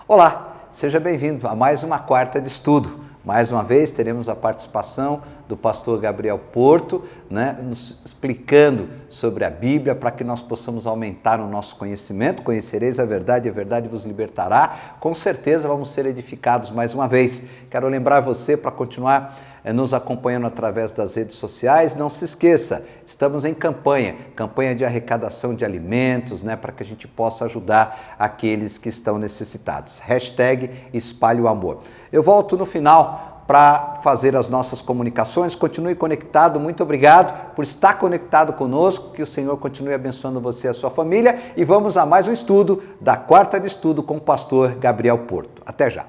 Olá, seja bem-vindo a mais uma quarta de estudo. Mais uma vez teremos a participação do pastor Gabriel Porto, nos explicando sobre a Bíblia para que nós possamos aumentar o nosso conhecimento. Conhecereis a verdade vos libertará. Com certeza vamos ser edificados mais uma vez. Quero lembrar você para continuar nos acompanhando através das redes sociais. Não se esqueça, estamos em campanha de arrecadação de alimentos, para que a gente possa ajudar aqueles que estão necessitados. #Espalhe o Amor. Eu volto no final para fazer as nossas comunicações. Continue conectado, muito obrigado por estar conectado conosco, que o Senhor continue abençoando você e a sua família. E vamos a mais um estudo da quarta de estudo com o pastor Gabriel Porto. Até já!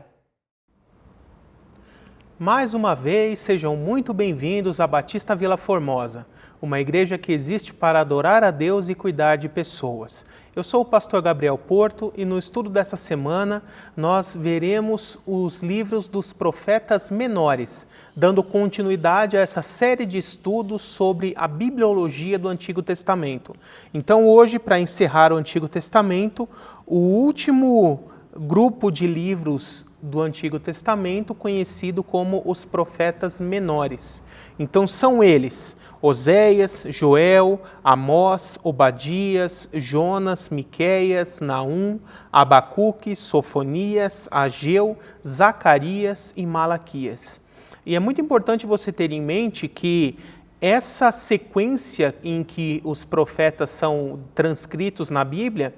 Mais uma vez, sejam muito bem-vindos à Batista Vila Formosa, uma igreja que existe para adorar a Deus e cuidar de pessoas. Eu sou o pastor Gabriel Porto e no estudo dessa semana nós veremos os livros dos profetas menores, dando continuidade a essa série de estudos sobre a bibliologia do Antigo Testamento. Então hoje, para encerrar o Antigo Testamento, o último grupo de livros do Antigo Testamento, conhecido como os profetas menores. Então são eles: Oséias, Joel, Amós, Obadias, Jonas, Miqueias, Naum, Abacuque, Sofonias, Ageu, Zacarias e Malaquias. E é muito importante você ter em mente que essa sequência em que os profetas são transcritos na Bíblia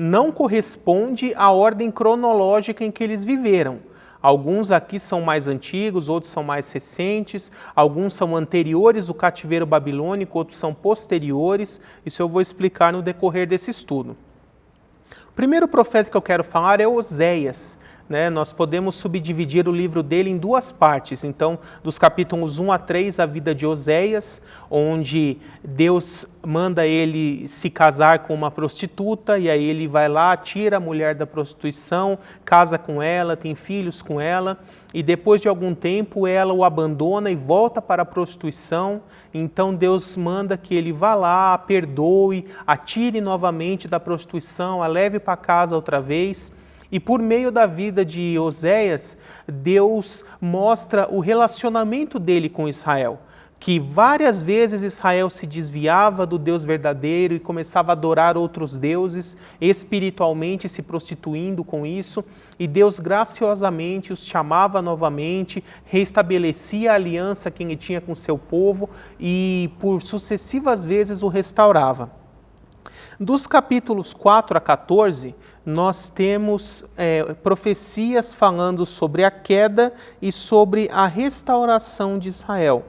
não corresponde à ordem cronológica em que eles viveram. Alguns aqui são mais antigos, outros são mais recentes, alguns são anteriores do cativeiro babilônico, outros são posteriores. Isso eu vou explicar no decorrer desse estudo. O primeiro profeta que eu quero falar é Oséias. Nós podemos subdividir o livro dele em duas partes. Então, dos capítulos 1 a 3, a vida de Oséias, onde Deus manda ele se casar com uma prostituta, e aí ele vai lá, tira a mulher da prostituição, casa com ela, tem filhos com ela, e depois de algum tempo ela o abandona e volta para a prostituição. Então Deus manda que ele vá lá, a perdoe, a tire novamente da prostituição, a leve para casa outra vez. E por meio da vida de Oséias, Deus mostra o relacionamento dele com Israel, que várias vezes Israel se desviava do Deus verdadeiro e começava a adorar outros deuses, espiritualmente se prostituindo com isso, e Deus graciosamente os chamava novamente, restabelecia a aliança que ele tinha com seu povo e por sucessivas vezes o restaurava. Dos capítulos 4 a 14, nós temos profecias falando sobre a queda e sobre a restauração de Israel.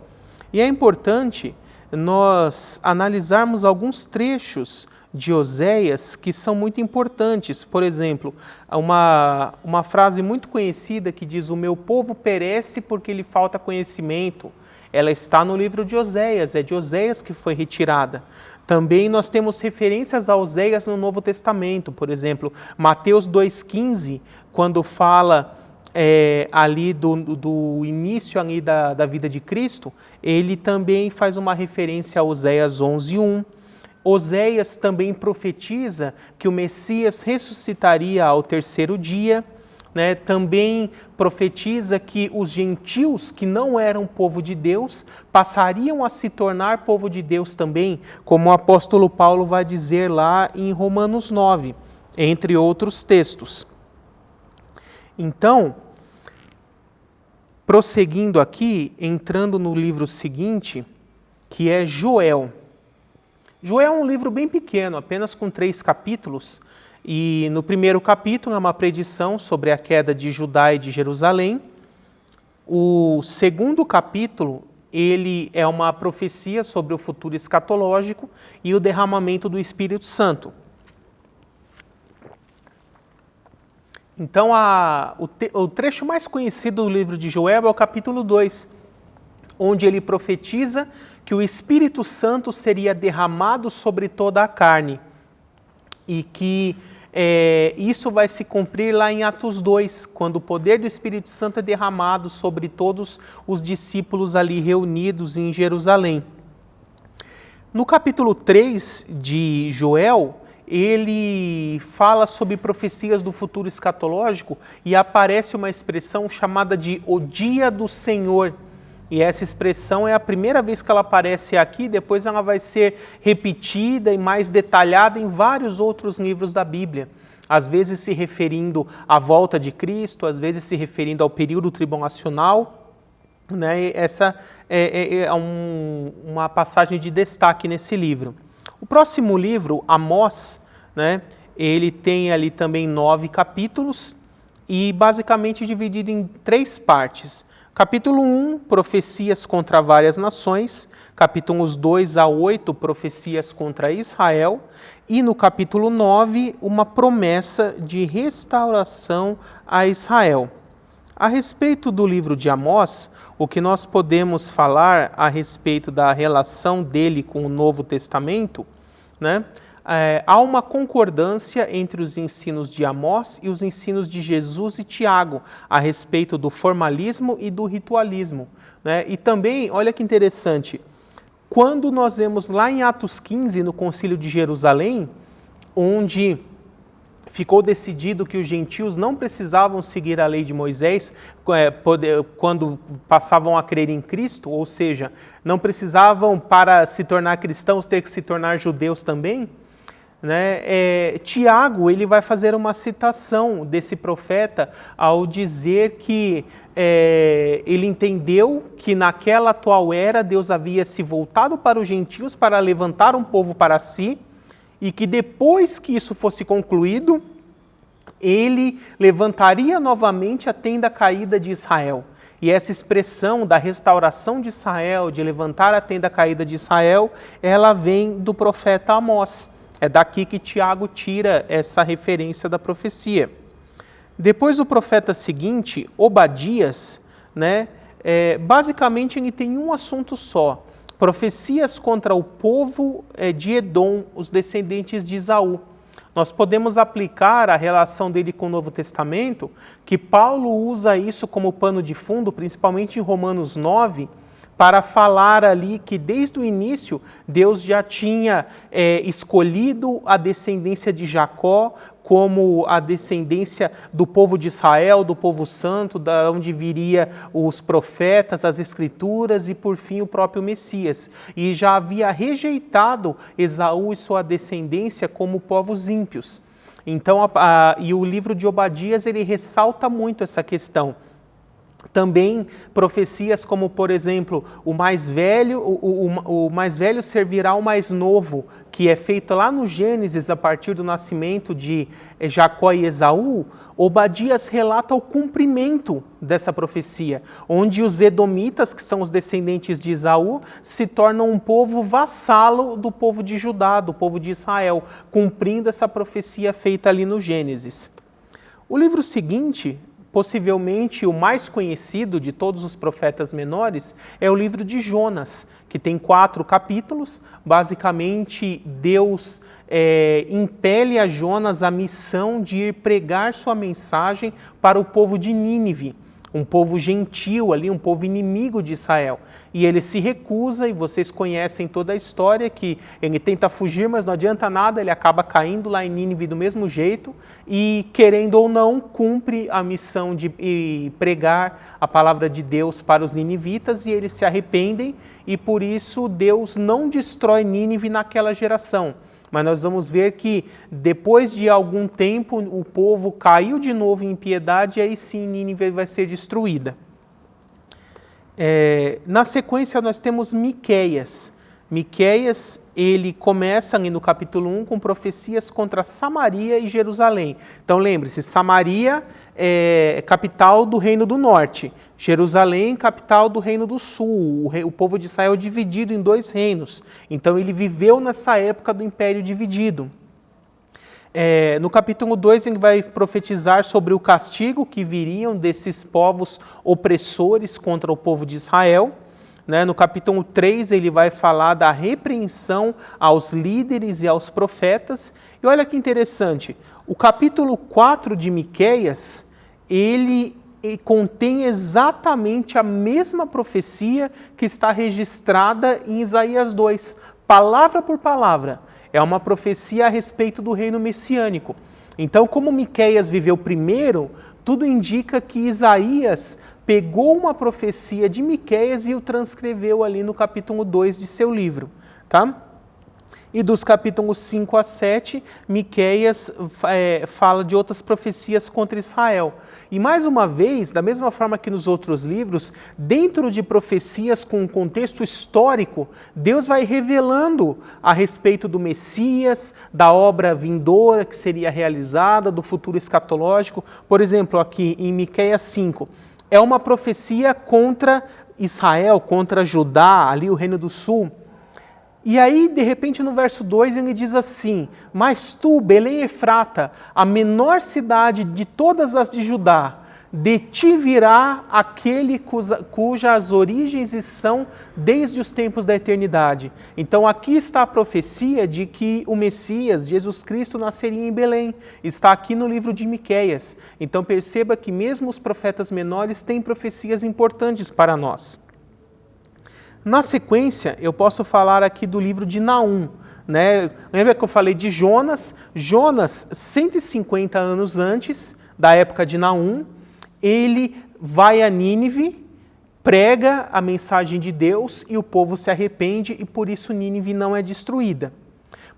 E é importante nós analisarmos alguns trechos de Oséias que são muito importantes. Por exemplo, uma frase muito conhecida que diz: "O meu povo perece porque lhe falta conhecimento". Ela está no livro de Oséias, é de Oséias que foi retirada. Também nós temos referências a Oséias no Novo Testamento. Por exemplo, Mateus 2,15, quando fala ali do início ali da vida de Cristo, ele também faz uma referência a Oséias 11:1. Oséias também profetiza que o Messias ressuscitaria ao terceiro dia. Também profetiza que os gentios que não eram povo de Deus passariam a se tornar povo de Deus também, como o apóstolo Paulo vai dizer lá em Romanos 9, entre outros textos. Então, prosseguindo aqui, entrando no livro seguinte, que é Joel. Joel é um livro bem pequeno, apenas com 3 capítulos, E no primeiro capítulo é uma predição sobre a queda de Judá e de Jerusalém. O segundo capítulo, ele é uma profecia sobre o futuro escatológico e o derramamento do Espírito Santo. Então, o trecho mais conhecido do livro de Joel é o capítulo 2, onde ele profetiza que o Espírito Santo seria derramado sobre toda a carne e que isso vai se cumprir lá em Atos 2, quando o poder do Espírito Santo é derramado sobre todos os discípulos ali reunidos em Jerusalém. No capítulo 3 de Joel, ele fala sobre profecias do futuro escatológico e aparece uma expressão chamada de o dia do Senhor. E essa expressão é a primeira vez que ela aparece aqui, depois ela vai ser repetida e mais detalhada em vários outros livros da Bíblia. Às vezes se referindo à volta de Cristo, às vezes se referindo ao período tribulacional. Né? E essa é uma passagem de destaque nesse livro. O próximo livro, Amós, né? Ele tem ali também 9 capítulos e basicamente dividido em 3 partes. Capítulo 1, profecias contra várias nações. Capítulos 2 a 8, profecias contra Israel. E no capítulo 9, uma promessa de restauração a Israel. A respeito do livro de Amós, o que nós podemos falar a respeito da relação dele com o Novo Testamento, né? Há uma concordância entre os ensinos de Amós e os ensinos de Jesus e Tiago a respeito do formalismo e do ritualismo. Né? E também, olha que interessante, quando nós vemos lá em Atos 15, no Concílio de Jerusalém, onde ficou decidido que os gentios não precisavam seguir a lei de Moisés quando passavam a crer em Cristo, ou seja, não precisavam, para se tornar cristãos, ter que se tornar judeus também. Né? Tiago ele vai fazer uma citação desse profeta ao dizer que ele entendeu que naquela atual era Deus havia se voltado para os gentios para levantar um povo para si, e que depois que isso fosse concluído, ele levantaria novamente a tenda caída de Israel. E essa expressão da restauração de Israel, de levantar a tenda caída de Israel, ela vem do profeta Amós. É daqui que Tiago tira essa referência da profecia. Depois o profeta seguinte, Obadias, né, basicamente ele tem um assunto só. Profecias contra o povo de Edom, os descendentes de Esaú. Nós podemos aplicar a relação dele com o Novo Testamento, que Paulo usa isso como pano de fundo, principalmente em Romanos 9, para falar ali que desde o início Deus já tinha escolhido a descendência de Jacó como a descendência do povo de Israel, do povo santo, da onde viria os profetas, as escrituras e por fim o próprio Messias. E já havia rejeitado Esaú e sua descendência como povos ímpios. Então, e o livro de Obadias ele ressalta muito essa questão. Também profecias como, por exemplo, o mais velho servirá ao mais novo, que é feito lá no Gênesis a partir do nascimento de Jacó e Esaú. Obadias relata o cumprimento dessa profecia, onde os edomitas, que são os descendentes de Esaú, se tornam um povo vassalo do povo de Judá, do povo de Israel, cumprindo essa profecia feita ali no Gênesis. O livro seguinte, possivelmente o mais conhecido de todos os profetas menores, é o livro de Jonas, que tem 4 capítulos. Basicamente, Deus impele a Jonas a missão de ir pregar sua mensagem para o povo de Nínive, um povo gentil ali, um povo inimigo de Israel. E ele se recusa, e vocês conhecem toda a história, que ele tenta fugir, mas não adianta nada, ele acaba caindo lá em Nínive do mesmo jeito, e querendo ou não, cumpre a missão de pregar a palavra de Deus para os ninivitas, e eles se arrependem, e por isso Deus não destrói Nínive naquela geração. Mas nós vamos ver que depois de algum tempo o povo caiu de novo em impiedade e aí sim Nínive vai ser destruída. Na sequência nós temos Miqueias. Miqueias, ele começa ali no capítulo 1 com profecias contra Samaria e Jerusalém. Então lembre-se, Samaria é capital do Reino do Norte, Jerusalém capital do Reino do Sul. O povo de Israel é dividido em 2 reinos. Então ele viveu nessa época do Império dividido. No capítulo 2 ele vai profetizar sobre o castigo que viriam desses povos opressores contra o povo de Israel. No capítulo 3 ele vai falar da repreensão aos líderes e aos profetas. E olha que interessante, o capítulo 4 de Miqueias, ele contém exatamente a mesma profecia que está registrada em Isaías 2, palavra por palavra. É uma profecia a respeito do reino messiânico. Então, como Miqueias viveu primeiro, tudo indica que Isaías pegou uma profecia de Miqueias e o transcreveu ali no capítulo 2 de seu livro, tá? E dos capítulos 5 a 7, Miqueias fala de outras profecias contra Israel. E mais uma vez, da mesma forma que nos outros livros, dentro de profecias com um contexto histórico, Deus vai revelando a respeito do Messias, da obra vindoura que seria realizada, do futuro escatológico. Por exemplo, aqui em Miqueias 5, é uma profecia contra Israel, contra Judá, ali o Reino do Sul. E aí, de repente, no verso 2, ele diz assim: mas tu, Belém Efrata, a menor cidade de todas as de Judá, de ti virá aquele cujas origens são desde os tempos da eternidade. Então aqui está a profecia de que o Messias, Jesus Cristo, nasceria em Belém. Está aqui no livro de Miqueias. Então perceba que mesmo os profetas menores têm profecias importantes para nós. Na sequência, eu posso falar aqui do livro de Naum. Lembra que eu falei de Jonas? Jonas, 150 anos antes da época de Naum, ele vai a Nínive, prega a mensagem de Deus e o povo se arrepende e por isso Nínive não é destruída.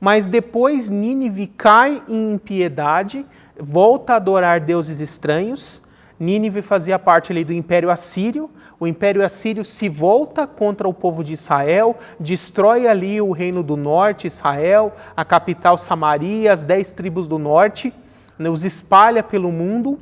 Mas depois Nínive cai em impiedade, volta a adorar deuses estranhos. Nínive fazia parte ali do Império Assírio. O Império Assírio se volta contra o povo de Israel, destrói ali o Reino do Norte, Israel, a capital Samaria, as 10 tribos do norte, os espalha pelo mundo.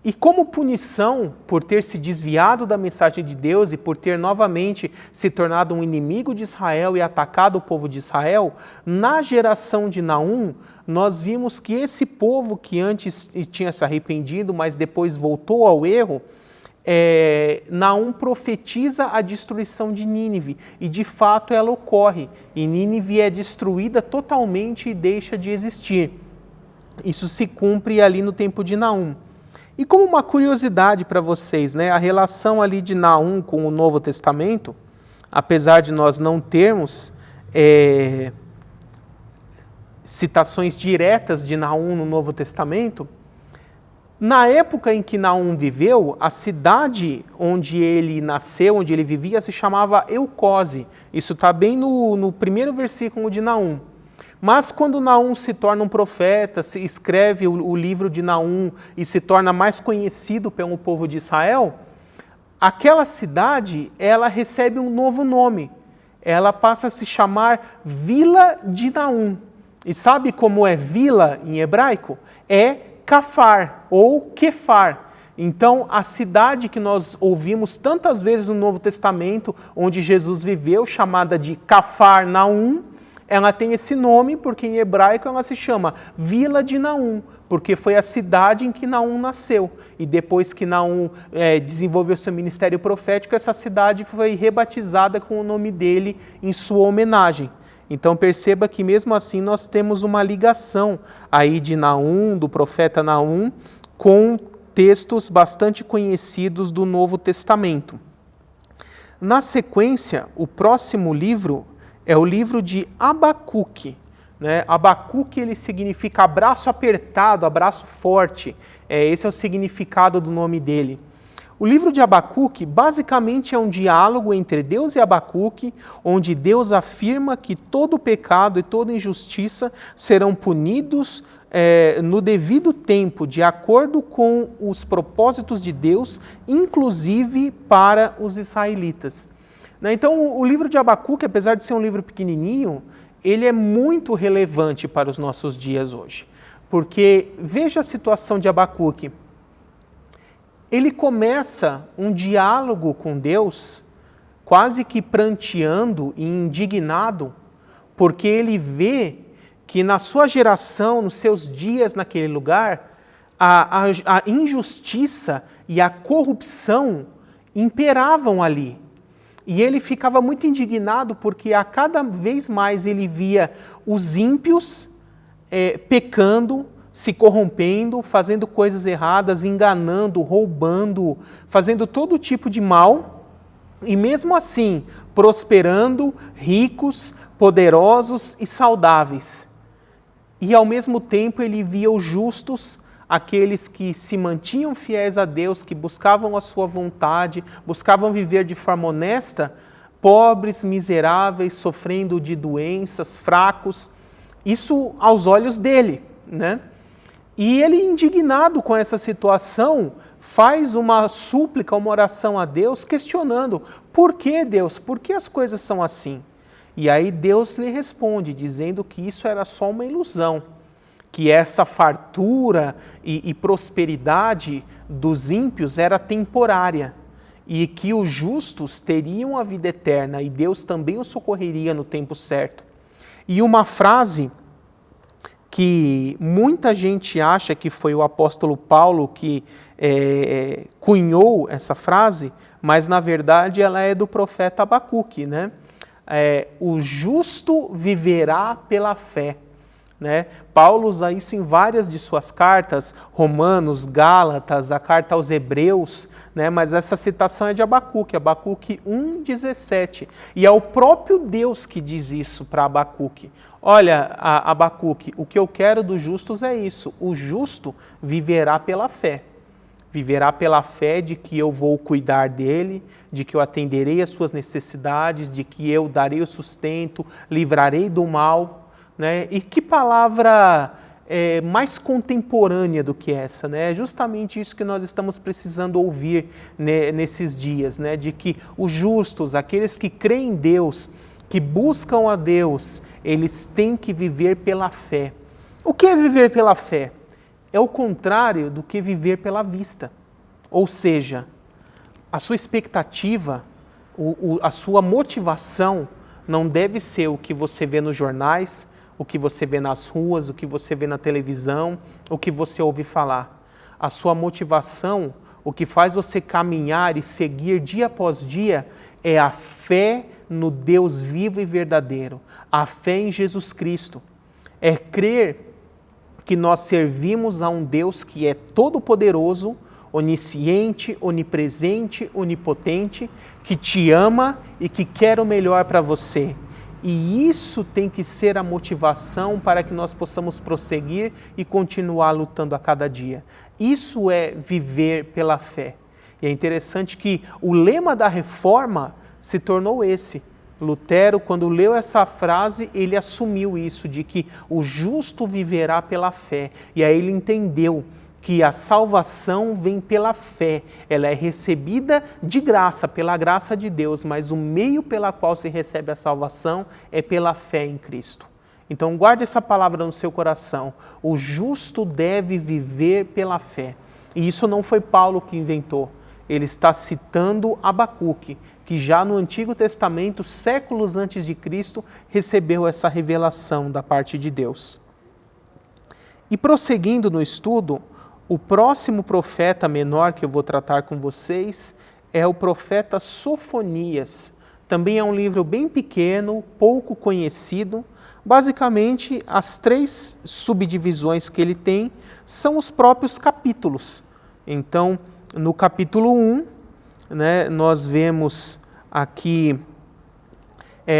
E como punição por ter se desviado da mensagem de Deus e por ter novamente se tornado um inimigo de Israel e atacado o povo de Israel, na geração de Naum, nós vimos que esse povo que antes tinha se arrependido, mas depois voltou ao erro, Naum profetiza a destruição de Nínive, e de fato ela ocorre, e Nínive é destruída totalmente e deixa de existir. Isso se cumpre ali no tempo de Naum. E como uma curiosidade para vocês, a relação ali de Naum com o Novo Testamento, apesar de nós não termos citações diretas de Naum no Novo Testamento, na época em que Naum viveu, a cidade onde ele nasceu, onde ele vivia, se chamava Eucose. Isso está bem no primeiro versículo de Naum. Mas quando Naum se torna um profeta, se escreve o livro de Naum e se torna mais conhecido pelo povo de Israel, aquela cidade, ela recebe um novo nome. Ela passa a se chamar Vila de Naum. E sabe como é vila em hebraico? É Cafar ou Kefar. Então, a cidade que nós ouvimos tantas vezes no Novo Testamento, onde Jesus viveu, chamada de Cafar Naum, ela tem esse nome porque em hebraico ela se chama Vila de Naum, porque foi a cidade em que Naum nasceu. E depois que Naum desenvolveu seu ministério profético, essa cidade foi rebatizada com o nome dele em sua homenagem. Então perceba que mesmo assim nós temos uma ligação aí de Naum, do profeta Naum, com textos bastante conhecidos do Novo Testamento. Na sequência, o próximo livro é o livro de Abacuque. Abacuque, ele significa abraço apertado, abraço forte. Esse é o significado do nome dele. O livro de Abacuque basicamente é um diálogo entre Deus e Abacuque, onde Deus afirma que todo pecado e toda injustiça serão punidos no devido tempo, de acordo com os propósitos de Deus, inclusive para os israelitas. Então, o livro de Abacuque, apesar de ser um livro pequenininho, ele é muito relevante para os nossos dias hoje. Porque veja a situação de Abacuque. Ele começa um diálogo com Deus, quase que pranteando e indignado, porque ele vê que na sua geração, nos seus dias naquele lugar, a injustiça e a corrupção imperavam ali. E ele ficava muito indignado porque a cada vez mais ele via os ímpios pecando, se corrompendo, fazendo coisas erradas, enganando, roubando, fazendo todo tipo de mal, e mesmo assim prosperando, ricos, poderosos e saudáveis. E ao mesmo tempo ele via os justos, aqueles que se mantinham fiéis a Deus, que buscavam a sua vontade, buscavam viver de forma honesta, pobres, miseráveis, sofrendo de doenças, fracos, isso aos olhos dele, né? E ele, indignado com essa situação, faz uma súplica, uma oração a Deus, questionando, por que Deus? Por que as coisas são assim? E aí Deus lhe responde, dizendo que isso era só uma ilusão, que essa fartura e prosperidade dos ímpios era temporária, e que os justos teriam a vida eterna, e Deus também os socorreria no tempo certo. E uma frase que muita gente acha que foi o apóstolo Paulo que cunhou essa frase, mas na verdade ela é do profeta Abacuque, né? O justo viverá pela fé. Né? Paulo usa isso em várias de suas cartas, Romanos, Gálatas, a carta aos Hebreus, né? Mas essa citação é de Abacuque, Abacuque 1,17. E é o próprio Deus que diz isso para Abacuque. Olha, Abacuque, o que eu quero dos justos é isso, o justo viverá pela fé. Viverá pela fé de que eu vou cuidar dele, de que eu atenderei às suas necessidades, de que eu darei o sustento, livrarei do mal. Né? E que palavra mais contemporânea do que essa? Né? É justamente isso que nós estamos precisando ouvir, né, nesses dias, né? De que os justos, aqueles que creem em Deus, que buscam a Deus, eles têm que viver pela fé. O que é viver pela fé? É o contrário do que viver pela vista. Ou seja, a sua expectativa, a sua motivação não deve ser o que você vê nos jornais, o que você vê nas ruas, o que você vê na televisão, o que você ouve falar. A sua motivação, o que faz você caminhar e seguir dia após dia, é a fé no Deus vivo e verdadeiro, a fé em Jesus Cristo. É crer que nós servimos a um Deus que é todo-poderoso, onisciente, onipresente, onipotente, que te ama e que quer o melhor para você. E isso tem que ser a motivação para que nós possamos prosseguir e continuar lutando a cada dia. Isso é viver pela fé. E é interessante que o lema da reforma se tornou esse. Lutero, quando leu essa frase, ele assumiu isso, de que o justo viverá pela fé. E aí ele entendeu que a salvação vem pela fé, ela é recebida de graça, pela graça de Deus, mas o meio pela qual se recebe a salvação é pela fé em Cristo. Então guarde essa palavra no seu coração, o justo deve viver pela fé. E isso não foi Paulo que inventou, ele está citando Abacuque, que já no Antigo Testamento, séculos antes de Cristo, recebeu essa revelação da parte de Deus. E prosseguindo no estudo, o próximo profeta menor que eu vou tratar com vocês é o profeta Sofonias. Também é um livro bem pequeno, pouco conhecido. Basicamente, as 3 subdivisões que ele tem são os próprios capítulos. Então, no capítulo 1, né, nós vemos aqui,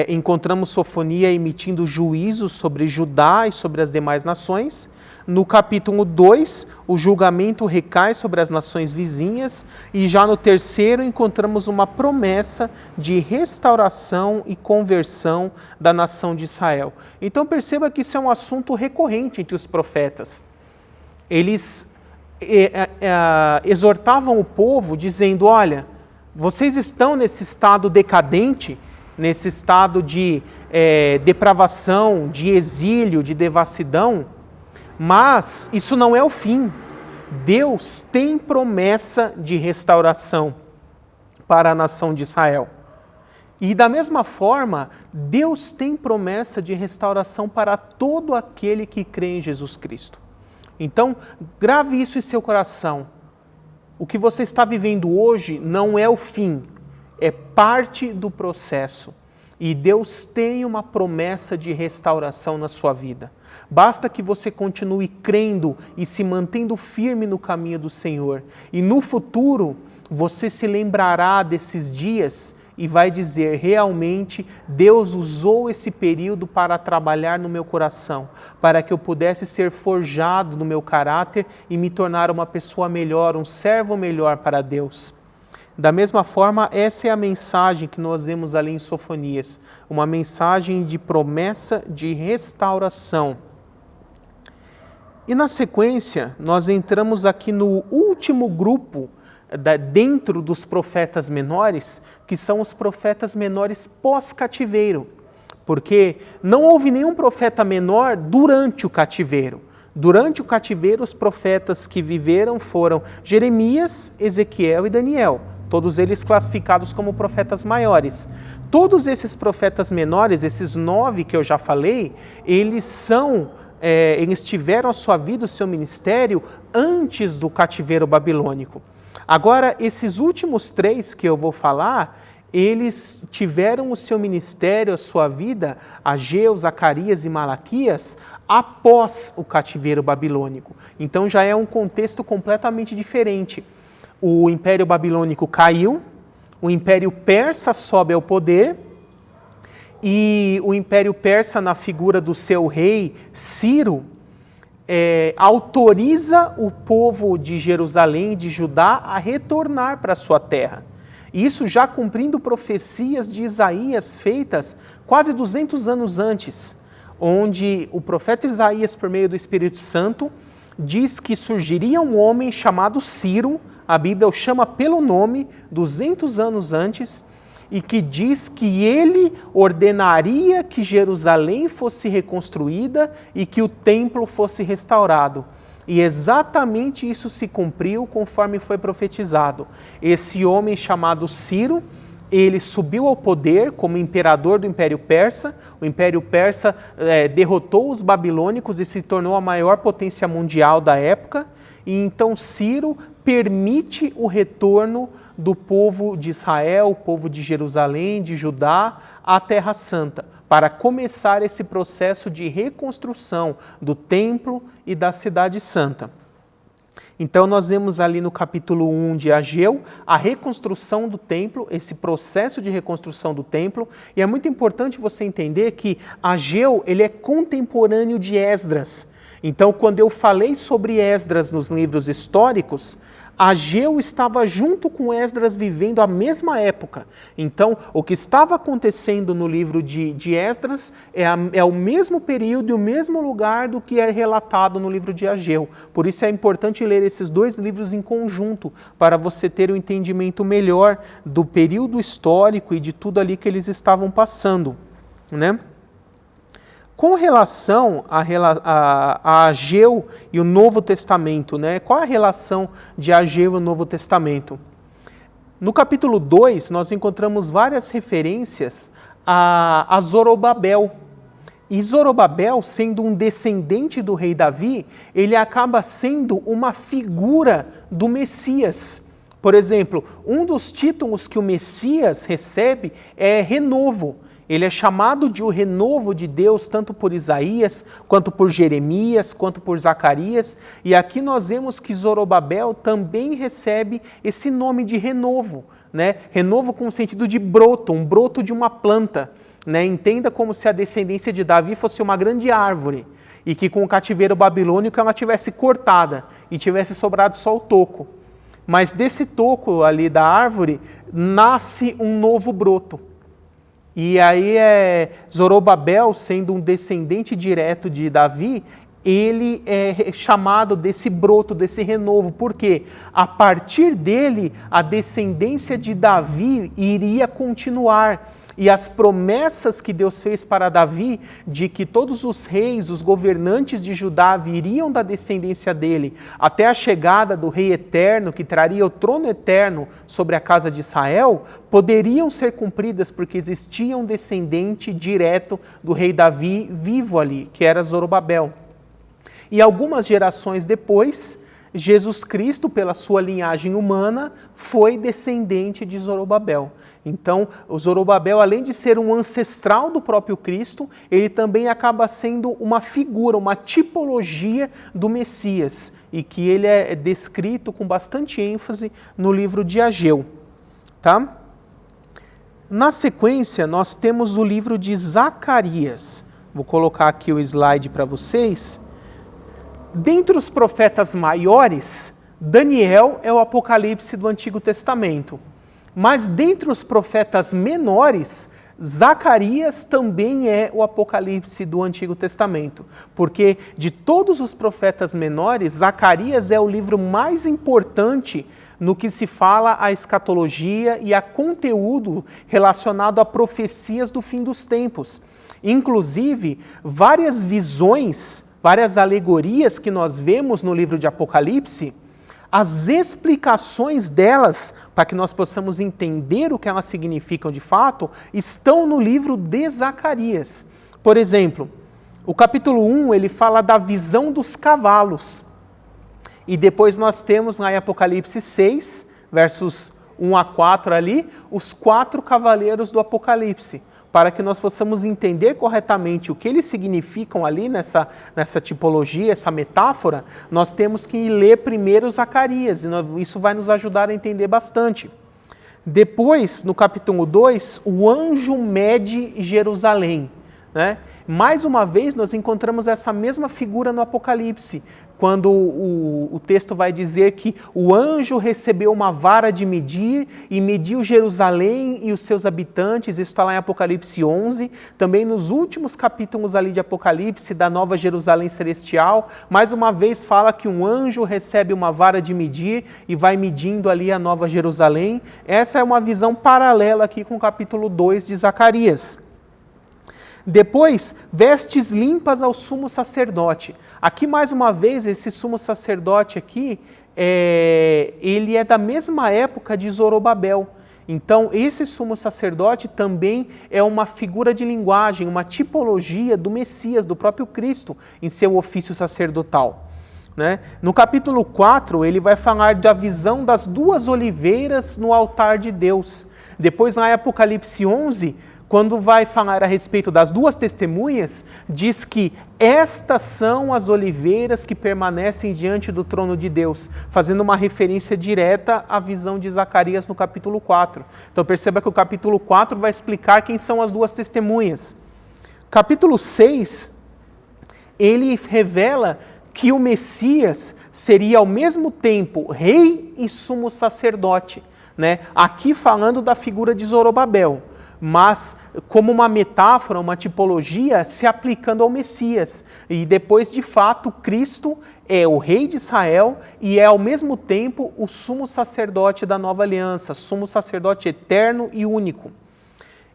encontramos Sofonia emitindo juízo sobre Judá e sobre as demais nações. No capítulo 2, o julgamento recai sobre as nações vizinhas, e já no 3º encontramos uma promessa de restauração e conversão da nação de Israel. Então perceba que isso é um assunto recorrente entre os profetas. Eles exortavam o povo dizendo, olha, Vocês estão nesse estado decadente, nesse estado de depravação, de exílio, de devassidão, mas isso não é o fim. Deus tem promessa de restauração para a nação de Israel. E da mesma forma, Deus tem promessa de restauração para todo aquele que crê em Jesus Cristo. Então, grave isso em seu coração. O que você está vivendo hoje não é o fim, é parte do processo. E Deus tem uma promessa de restauração na sua vida. Basta que você continue crendo e se mantendo firme no caminho do Senhor. E no futuro, você se lembrará desses dias e vai dizer, realmente, Deus usou esse período para trabalhar no meu coração, para que eu pudesse ser forjado no meu caráter e me tornar uma pessoa melhor, um servo melhor para Deus. Da mesma forma, essa é a mensagem que nós vemos ali em Sofonias, uma mensagem de promessa de restauração. E na sequência, nós entramos aqui no último grupo dentro dos profetas menores, que são os profetas menores pós-cativeiro, porque não houve nenhum profeta menor durante o cativeiro. Durante o cativeiro, os profetas que viveram foram Jeremias, Ezequiel e Daniel, todos eles classificados como profetas maiores. Todos esses profetas menores, esses 9 que eu já falei, eles tiveram a sua vida, o seu ministério, antes do cativeiro babilônico. Agora, esses últimos 3 que eu vou falar, eles tiveram o seu ministério, a sua vida, Ageu, Zacarias e Malaquias, após o cativeiro babilônico. Então já é um contexto completamente diferente. O Império Babilônico caiu, o Império Persa sobe ao poder, e o Império Persa, na figura do seu rei Ciro, autoriza o povo de Jerusalém e de Judá a retornar para a sua terra. Isso já cumprindo profecias de Isaías feitas quase 200 anos antes, onde o profeta Isaías, por meio do Espírito Santo, diz que surgiria um homem chamado Ciro, a Bíblia o chama pelo nome, 200 anos antes, e que diz que ele ordenaria que Jerusalém fosse reconstruída e que o templo fosse restaurado. E exatamente isso se cumpriu conforme foi profetizado. Esse homem chamado Ciro, ele subiu ao poder como imperador do Império Persa. O Império Persa derrotou os babilônicos e se tornou a maior potência mundial da época. E então Ciro permite o retorno do povo de Israel, o povo de Jerusalém, de Judá, à Terra Santa, para começar esse processo de reconstrução do templo e da cidade santa. Então nós vemos ali no capítulo 1 de Ageu a reconstrução do templo, esse processo de reconstrução do templo, e é muito importante você entender que Ageu ele é contemporâneo de Esdras. Então, quando eu falei sobre Esdras nos livros históricos, Ageu estava junto com Esdras vivendo a mesma época. Então, o que estava acontecendo no livro de Esdras é o mesmo período e o mesmo lugar do que é relatado no livro de Ageu. Por isso é importante ler esses 2 livros em conjunto, para você ter um entendimento melhor do período histórico e de tudo ali que eles estavam passando, né? Com relação a Ageu e o Novo Testamento, né? Qual é a relação de Ageu e o Novo Testamento? No capítulo 2, nós encontramos várias referências a Zorobabel. E Zorobabel, sendo um descendente do rei Davi, ele acaba sendo uma figura do Messias. Por exemplo, um dos títulos que o Messias recebe é renovo. Ele é chamado de o renovo de Deus, tanto por Isaías, quanto por Jeremias, quanto por Zacarias. E aqui nós vemos que Zorobabel também recebe esse nome de renovo, né? Renovo com o sentido de broto, um broto de uma planta, né? Entenda como se a descendência de Davi fosse uma grande árvore e que com o cativeiro babilônico ela tivesse cortada e tivesse sobrado só o toco. Mas desse toco ali da árvore nasce um novo broto. E aí Zorobabel, sendo um descendente direto de Davi, ele é chamado desse broto, desse renovo, porque a partir dele a descendência de Davi iria continuar. E as promessas que Deus fez para Davi, de que todos os reis, os governantes de Judá viriam da descendência dele, até a chegada do Rei Eterno, que traria o trono eterno sobre a casa de Israel, poderiam ser cumpridas, porque existia um descendente direto do rei Davi vivo ali, que era Zorobabel. E algumas gerações depois, Jesus Cristo, pela sua linhagem humana, foi descendente de Zorobabel. Então, o Zorobabel, além de ser um ancestral do próprio Cristo, ele também acaba sendo uma figura, uma tipologia do Messias, e que ele é descrito com bastante ênfase no livro de Ageu. Tá? Na sequência, nós temos o livro de Zacarias. Vou colocar aqui o slide para vocês. Dentre os profetas maiores, Daniel é o Apocalipse do Antigo Testamento. Mas dentre os profetas menores, Zacarias também é o Apocalipse do Antigo Testamento. Porque de todos os profetas menores, Zacarias é o livro mais importante no que se fala a escatologia e a conteúdo relacionado a profecias do fim dos tempos. Inclusive, várias visões, várias alegorias que nós vemos no livro de Apocalipse, as explicações delas, para que nós possamos entender o que elas significam de fato, estão no livro de Zacarias. Por exemplo, o capítulo 1, ele fala da visão dos cavalos. E depois nós temos lá em Apocalipse 6, versos 1 a 4 ali, os 4 cavaleiros do Apocalipse. Para que nós possamos entender corretamente o que eles significam ali nessa tipologia, essa metáfora, nós temos que ler primeiro Zacarias, e isso vai nos ajudar a entender bastante. Depois, no capítulo 2, o anjo mede Jerusalém, né? Mais uma vez, nós encontramos essa mesma figura no Apocalipse, quando o texto vai dizer que o anjo recebeu uma vara de medir e mediu Jerusalém e os seus habitantes. Isso está lá em Apocalipse 11. Também nos últimos capítulos ali de Apocalipse, da Nova Jerusalém Celestial, mais uma vez fala que um anjo recebe uma vara de medir e vai medindo ali a Nova Jerusalém. Essa é uma visão paralela aqui com o capítulo 2 de Zacarias. Depois, vestes limpas ao sumo sacerdote. Aqui, mais uma vez, esse sumo sacerdote aqui, ele é da mesma época de Zorobabel. Então, esse sumo sacerdote também é uma figura de linguagem, uma tipologia do Messias, do próprio Cristo, em seu ofício sacerdotal. Né? No capítulo 4, ele vai falar da visão das 2 oliveiras no altar de Deus. Depois, lá em Apocalipse 11, quando vai falar a respeito das 2 testemunhas, diz que estas são as oliveiras que permanecem diante do trono de Deus, fazendo uma referência direta à visão de Zacarias no capítulo 4. Então perceba que o capítulo 4 vai explicar quem são as 2 testemunhas. Capítulo 6, ele revela que o Messias seria ao mesmo tempo rei e sumo sacerdote, né? Aqui falando da figura de Zorobabel, mas como uma metáfora, uma tipologia se aplicando ao Messias. E depois, de fato, Cristo é o rei de Israel e é ao mesmo tempo o sumo sacerdote da nova aliança, sumo sacerdote eterno e único.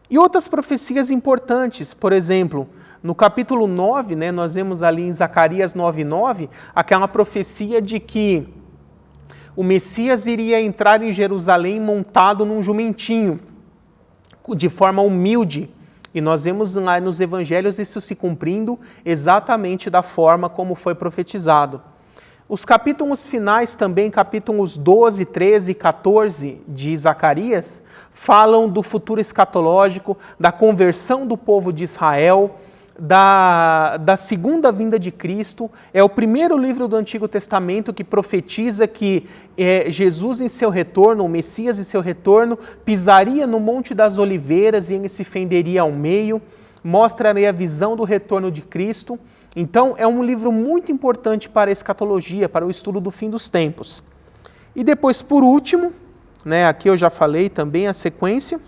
E outras profecias importantes, por exemplo, no capítulo 9, né, nós vemos ali em Zacarias 9:9, aquela profecia de que o Messias iria entrar em Jerusalém montado num jumentinho, de forma humilde, e nós vemos lá nos evangelhos isso se cumprindo exatamente da forma como foi profetizado. Os capítulos finais também, capítulos 12, 13 e 14 de Zacarias, falam do futuro escatológico, da conversão do povo de Israel, da segunda vinda de Cristo. É o primeiro livro do Antigo Testamento que profetiza que Jesus em seu retorno, o Messias em seu retorno, pisaria no Monte das Oliveiras e ele se fenderia ao meio, mostraria a visão do retorno de Cristo. Então é um livro muito importante para a escatologia, para o estudo do fim dos tempos. E depois, por último, né, aqui eu já falei também a sequência,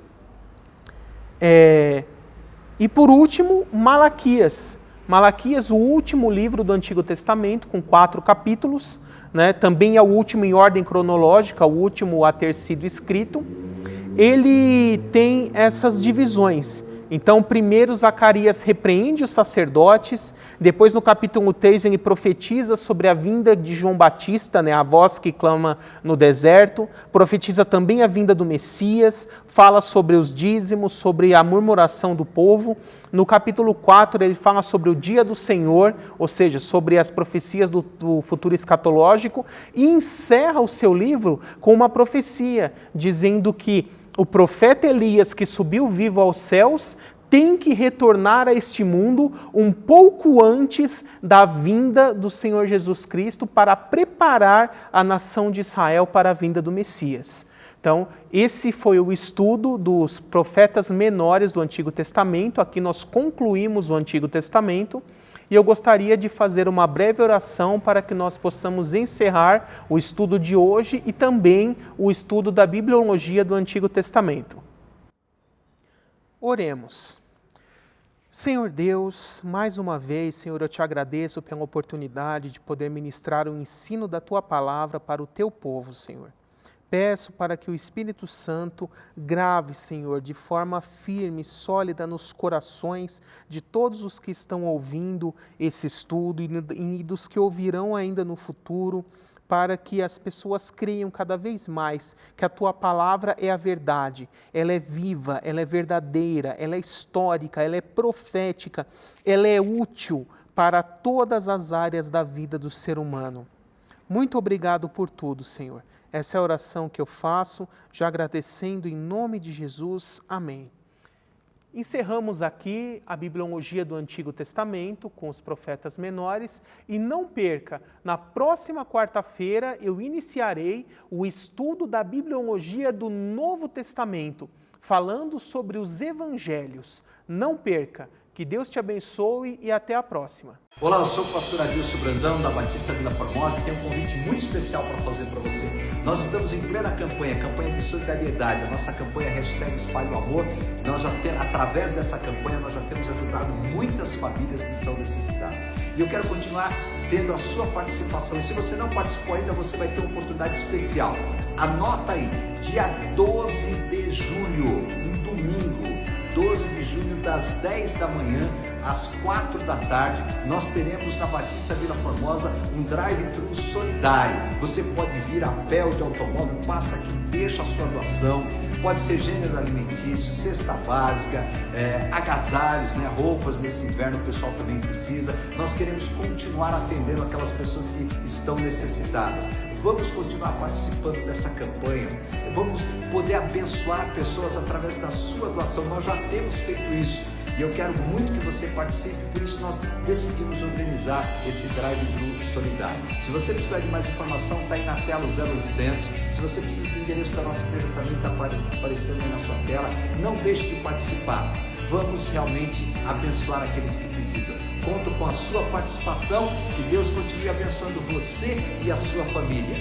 e por último, Malaquias. Malaquias, o último livro do Antigo Testamento, com 4 capítulos, né? Também é o último em ordem cronológica, o último a ter sido escrito. Ele tem essas divisões. Então, primeiro Zacarias repreende os sacerdotes, depois no capítulo 3 ele profetiza sobre a vinda de João Batista, né, a voz que clama no deserto, profetiza também a vinda do Messias, fala sobre os dízimos, sobre a murmuração do povo. No capítulo 4 ele fala sobre o dia do Senhor, ou seja, sobre as profecias do futuro escatológico, e encerra o seu livro com uma profecia, dizendo que o profeta Elias, que subiu vivo aos céus, tem que retornar a este mundo um pouco antes da vinda do Senhor Jesus Cristo para preparar a nação de Israel para a vinda do Messias. Então, esse foi o estudo dos profetas menores do Antigo Testamento. Aqui nós concluímos o Antigo Testamento. E eu gostaria de fazer uma breve oração para que nós possamos encerrar o estudo de hoje e também o estudo da bibliologia do Antigo Testamento. Oremos. Senhor Deus, mais uma vez, Senhor, eu te agradeço pela oportunidade de poder ministrar o ensino da Tua palavra para o Teu povo, Senhor. Peço para que o Espírito Santo grave, Senhor, de forma firme, sólida nos corações de todos os que estão ouvindo esse estudo e dos que ouvirão ainda no futuro, para que as pessoas creiam cada vez mais que a Tua palavra é a verdade, ela é viva, ela é verdadeira, ela é histórica, ela é profética, ela é útil para todas as áreas da vida do ser humano. Muito obrigado por tudo, Senhor. Essa é a oração que eu faço, já agradecendo em nome de Jesus. Amém. Encerramos aqui a bibliologia do Antigo Testamento com os profetas menores e não perca, na próxima quarta-feira eu iniciarei o estudo da bibliologia do Novo Testamento, falando sobre os evangelhos. Não perca, que Deus te abençoe e até a próxima. Olá, eu sou o pastor Adilson Brandão, da Batista Vila Formosa, e tenho um convite muito especial para fazer para você. Nós estamos em plena campanha de solidariedade, a nossa campanha #Espalhe o Amor. Nós através dessa campanha, nós já temos ajudado muitas famílias que estão necessitadas. E eu quero continuar tendo a sua participação. E se você não participou ainda, você vai ter uma oportunidade especial. Anota aí, dia 12 de julho, um domingo, 12 de julho, das 10 da manhã às 4 da tarde, nós teremos na Batista Vila Formosa um drive-thru solidário. Você pode vir a pé ou de automóvel, passa aqui, deixa a sua doação. Pode ser gênero alimentício, cesta básica, agasalhos, né, roupas nesse inverno, o pessoal também precisa. Nós queremos continuar atendendo aquelas pessoas que estão necessitadas. Vamos continuar participando dessa campanha, vamos poder abençoar pessoas através da sua doação. Nós já temos feito isso e eu quero muito que você participe, por isso nós decidimos organizar esse drive-thru solidário. Se você precisar de mais informação, está aí na tela o 0800. Se você precisa do endereço da nossa igreja, também está aparecendo aí na sua tela. Não deixe de participar. Vamos realmente abençoar aqueles que precisam. Conto com a sua participação, que Deus continue abençoando você e a sua família.